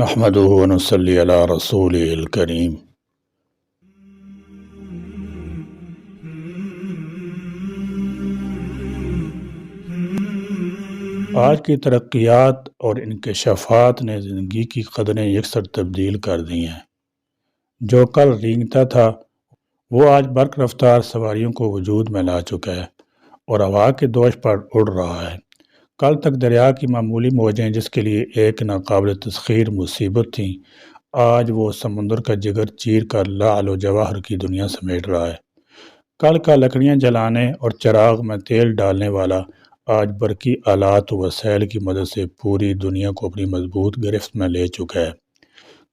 نحمدہ و نصلی علی رسولہ الکریم۔ آج کی ترقیات اور انکشافات نے زندگی کی قدریں یکسر تبدیل کر دی ہیں۔ جو کل رینگتا تھا وہ آج برق رفتار سواریوں کو وجود میں لا چکا ہے اور ہوا کے دوش پر اڑ رہا ہے۔ کل تک دریا کی معمولی موجیں جس کے لیے ایک ناقابل تسخیر مصیبت تھیں، آج وہ سمندر کا جگر چیر کر لعل و جواہر کی دنیا سمیٹ رہا ہے۔ کل کا لکڑیاں جلانے اور چراغ میں تیل ڈالنے والا آج برقی آلات و وسائل کی مدد سے پوری دنیا کو اپنی مضبوط گرفت میں لے چکا ہے۔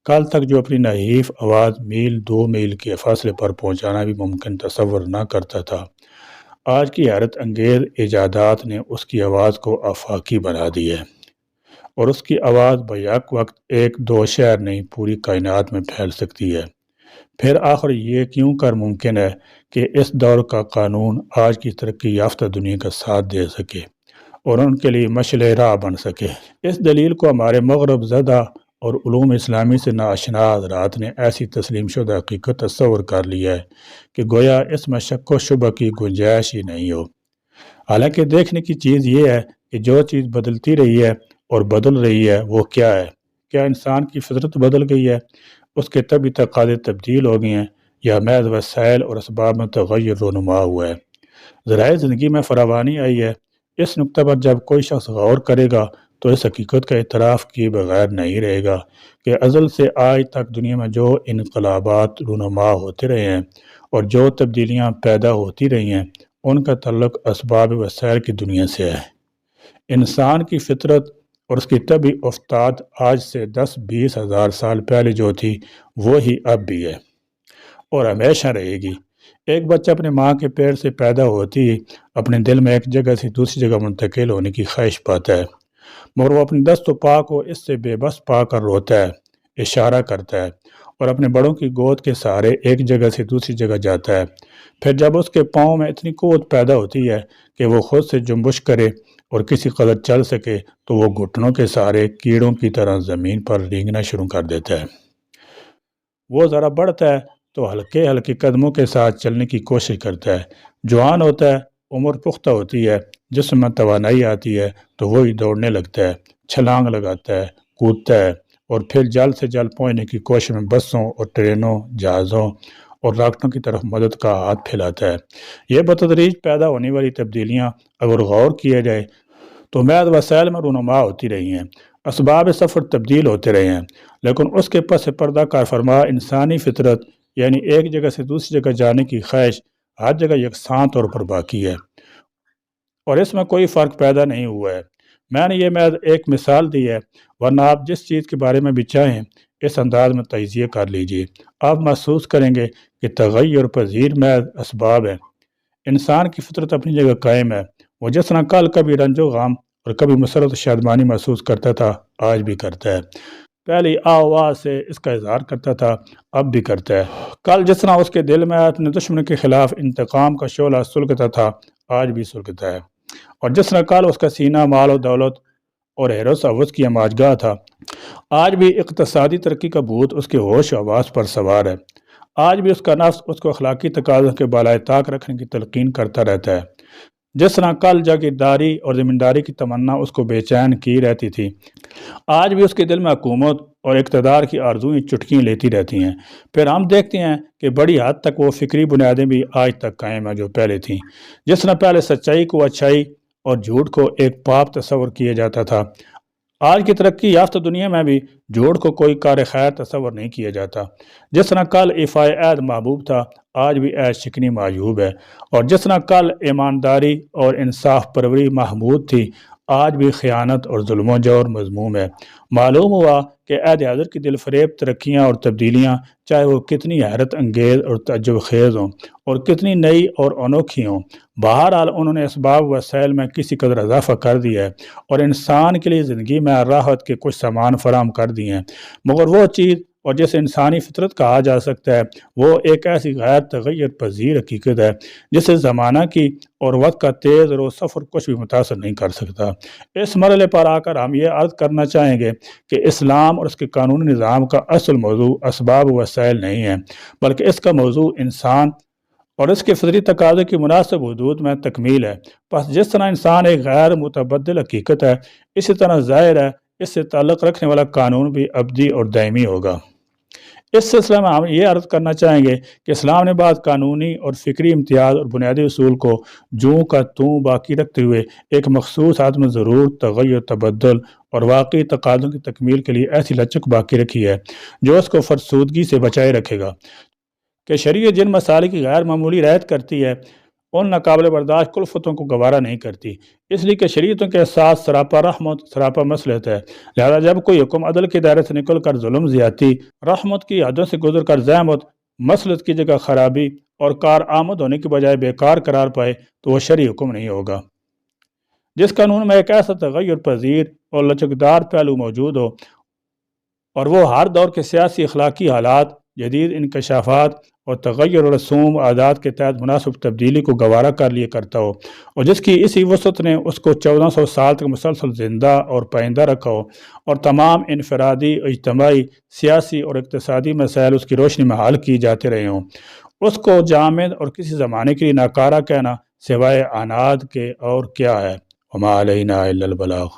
کل تک جو اپنی نحیف آواز میل 2 میل کے فاصلے پر پہنچانا بھی ممکن تصور نہ کرتا تھا، آج کی حیرت انگیز ایجادات نے اس کی آواز کو آفاقی بنا دی ہے، اور اس کی آواز بیک وقت 1-2 شہر نہیں پوری کائنات میں پھیل سکتی ہے۔ پھر آخر یہ کیوں کر ممکن ہے کہ اس دور کا قانون آج کی ترقی یافتہ دنیا کا ساتھ دے سکے اور ان کے لیے مشعل راہ بن سکے؟ اس دلیل کو ہمارے مغرب زدہ اور علوم اسلامی سے ناآشنا حضرات نے ایسی تسلیم شدہ حقیقت تصور کر لیا ہے کہ گویا اس میں شک و شبہ کی گنجائش ہی نہیں ہو۔ حالانکہ دیکھنے کی چیز یہ ہے کہ جو چیز بدلتی رہی ہے اور بدل رہی ہے وہ کیا ہے؟ کیا انسان کی فطرت بدل گئی ہے، اس کے طبعی تقاضے تبدیل ہو گئے ہیں، یا محض وسائل اور اسباب میں تغیر رونما ہوا ہے؟ ذرائع زندگی میں فراوانی آئی ہے۔ اس نقطہ پر جب کوئی شخص غور کرے گا تو اس حقیقت کا اعتراف کیے بغیر نہیں رہے گا کہ ازل سے آج تک دنیا میں جو انقلابات رونما ہوتے رہے ہیں اور جو تبدیلیاں پیدا ہوتی رہی ہیں ان کا تعلق اسباب وسائل کی دنیا سے ہے۔ انسان کی فطرت اور اس کی طبعی افتاد آج سے 10-20 ہزار سال پہلے جو تھی وہی اب بھی ہے اور ہمیشہ رہے گی۔ ایک بچہ اپنے ماں کے پیٹ سے پیدا ہوتی ہی اپنے دل میں ایک جگہ سے دوسری جگہ منتقل ہونے کی خواہش پاتا ہے، مگر وہ اپنی دست و پا کو اس سے بے بس پا کر روتا ہے، اشارہ کرتا ہے اور اپنے بڑوں کی گود کے سہارے ایک جگہ سے دوسری جگہ جاتا ہے۔ پھر جب اس کے پاؤں میں اتنی قوت پیدا ہوتی ہے کہ وہ خود سے جنبش کرے اور کسی قدر چل سکے تو وہ گھٹنوں کے سہارے کیڑوں کی طرح زمین پر رینگنا شروع کر دیتا ہے۔ وہ ذرا بڑھتا ہے تو ہلکے ہلکے قدموں کے ساتھ چلنے کی کوشش کرتا ہے۔ جوان ہوتا ہے، عمر پختہ ہوتی ہے، جسم میں توانائی آتی ہے تو وہی دوڑنے لگتا ہے، چھلانگ لگاتا ہے، کودتا ہے اور پھر جلد سے جلد پہنچنے کی کوشش میں بسوں اور ٹرینوں، جہازوں اور راکٹوں کی طرف مدد کا ہاتھ پھیلاتا ہے۔ یہ بتدریج پیدا ہونے والی تبدیلیاں اگر غور کیا جائے تو محض وسائل میں رونما ہوتی رہی ہیں، اسباب سفر تبدیل ہوتے رہے ہیں، لیکن اس کے پس پردہ کارفرما انسانی فطرت یعنی ایک جگہ سے دوسری جگہ جانے کی خواہش ہر جگہ یکساں طور پر باقی ہے اور اس میں کوئی فرق پیدا نہیں ہوا ہے۔ میں نے یہ محض ایک مثال دی ہے، ورنہ آپ جس چیز کے بارے میں بھی چاہیں اس انداز میں تجزیہ کر لیجئے، آپ محسوس کریں گے کہ تغیر پذیر محض اسباب ہیں۔ انسان کی فطرت اپنی جگہ قائم ہے، وہ جس طرح کل کبھی رنج و غم اور کبھی مسرت و شادمانی محسوس کرتا تھا آج بھی کرتا ہے، پہلی آواز سے اس کا اظہار کرتا تھا اب بھی کرتا ہے۔ کل جس طرح اس کے دل میں اپنے دشمن کے خلاف انتقام کا شعلہ سلگتا تھا آج بھی سلگتا ہے، اور جس طرح کل اس کا سینہ مال و دولت اور حرص و ہوس کی اماجگاہ تھا آج بھی اقتصادی ترقی کا بھوت اس کے ہوش و حواس پر سوار ہے۔ آج بھی اس کا نفس اس کو اخلاقی تقاضوں کے بالائے طاق رکھنے کی تلقین کرتا رہتا ہے۔ جس طرح کل جاگیرداری اور زمینداری کی تمنا اس کو بے چین کی رہتی تھی آج بھی اس کے دل میں حکومت اور اقتدار کی آرزوئیں چٹکیاں لیتی رہتی ہیں۔ پھر ہم دیکھتے ہیں کہ بڑی حد تک وہ فکری بنیادیں بھی آج تک قائم ہیں جو پہلے تھیں۔ جس طرح پہلے سچائی کو اچھائی اور جھوٹ کو ایک پاپ تصور کیا جاتا تھا، آج کی ترقی یافتہ دنیا میں بھی جھوٹ کو کوئی کار خیر تصور نہیں کیا جاتا۔ جس طرح کل ایفائے عہد محبوب تھا آج بھی عہد شکنی معیوب ہے، اور جس طرح کل ایمانداری اور انصاف پروری محمود تھی آج بھی خیانت اور ظلم و جور مذموم ہے۔ معلوم ہوا کہ عہد حاضر کی دل فریب ترقیاں اور تبدیلیاں چاہے وہ کتنی حیرت انگیز اور تعجب خیز ہوں اور کتنی نئی اور انوکھی ہوں، بہرحال انہوں نے اسباب وسائل میں کسی قدر اضافہ کر دیا ہے اور انسان کے لیے زندگی میں راحت کے کچھ سامان فراہم کر دیے ہیں، مگر وہ چیز اور جسے انسانی فطرت کہا جا سکتا ہے، وہ ایک ایسی غیر تغیر پذیر حقیقت ہے جسے زمانہ کی اور وقت کا تیز رو سفر کچھ بھی متاثر نہیں کر سکتا۔ اس مرحلے پر آ کر ہم یہ عرض کرنا چاہیں گے کہ اسلام اور اس کے قانونی نظام کا اصل موضوع اسباب و وسائل نہیں ہے، بلکہ اس کا موضوع انسان اور اس کے فطری تقاضے کی مناسب حدود میں تکمیل ہے۔ پس جس طرح انسان ایک غیر متبدل حقیقت ہے، اسی طرح ظاہر ہے اس سے تعلق رکھنے والا قانون بھی ابدی اور دائمی ہوگا۔ اس سلسلے میں ہم یہ عرض کرنا چاہیں گے کہ اسلام نے بعض قانونی اور فکری امتیاز اور بنیادی اصول کو جوں کا توں باقی رکھتے ہوئے ایک مخصوص حد میں ضرور تغیر، تبدل اور واقعی تقاضوں کی تکمیل کے لیے ایسی لچک باقی رکھی ہے جو اس کو فرسودگی سے بچائے رکھے گا کہ شریعت جن مسائل کی غیر معمولی رعایت کرتی ہے ان ناقابل برداشت کلفتوں کو گوارا نہیں کرتی، اس لیے کہ شریعتوں کے اساس سراپا رحمت، سراپا مصلحت ہے۔ لہذا جب کوئی حکم عدل کے دائرے سے نکل کر ظلم، زیادتی، رحمت کی حدوں سے گزر کر زحمت، مصلحت کی جگہ خرابی اور کار آمد ہونے کی بجائے بیکار قرار پائے تو وہ شرعی حکم نہیں ہوگا۔ جس قانون میں ایک ایسا تغیر پذیر اور لچکدار پہلو موجود ہو اور وہ ہر دور کے سیاسی، اخلاقی حالات، جدید انکشافات اور تغیر و رسوم و عادات کے تحت مناسب تبدیلی کو گوارا کر لیے کرتا ہو، اور جس کی اسی وسعت نے اس کو 1400 سال تک مسلسل زندہ اور پائندہ رکھا ہو، اور تمام انفرادی، اجتماعی، سیاسی اور اقتصادی مسائل اس کی روشنی میں حل کی جاتے رہے ہوں، اس کو جامد اور کسی زمانے کے لیے ناکارہ کہنا سوائے عناد کے اور کیا ہے؟ وما علینا الا البلاغ۔